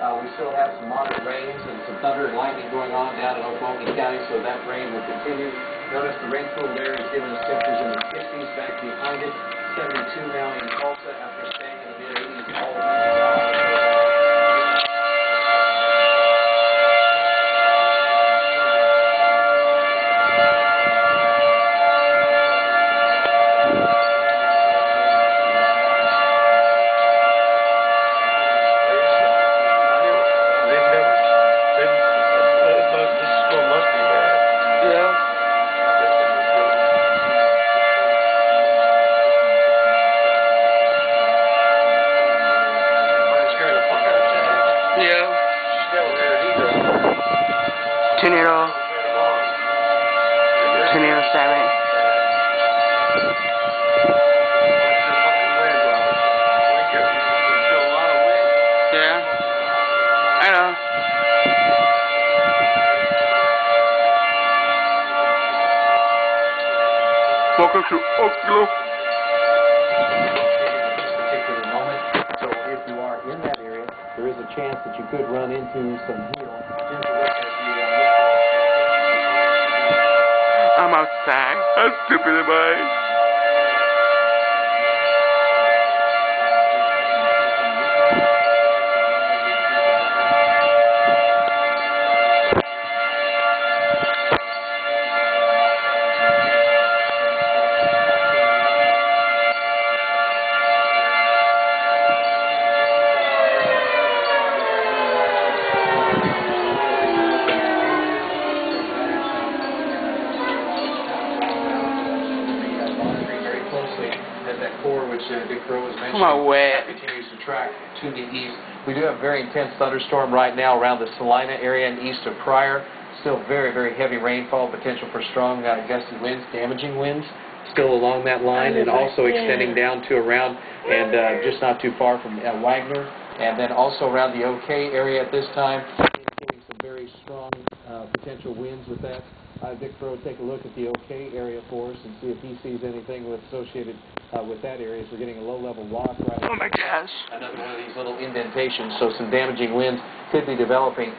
We still have some moderate rains and some thunder and lightning going on down in Oklahoma County, so that rain will continue. Notice the rain pool there is giving us temperatures in the 60s back behind it. 72 now in Tulsa after staying in the mid-80s all of Tornado 7. Yeah, I know. Welcome to Oklahoma. Particular moment. So if you are in that area, there is a chance that you could run into some hail. I'm outside. How stupid am I? Come on, wet. Continues to track to the east. We do have a very intense thunderstorm right now around the Salina area and east of Pryor. Still very, very heavy rainfall, potential for strong gusty winds, damaging winds still along that line, and also extending down to around and just not too far from Wagoner, and then also around the OK area at this time, indicating some very strong potential winds with that. Vic Crow, take a look at the OK area for us and see if he sees anything associated with that area. So we're getting a low-level walk right. Oh my gosh! Another one of these little indentations, so some damaging winds could be developing.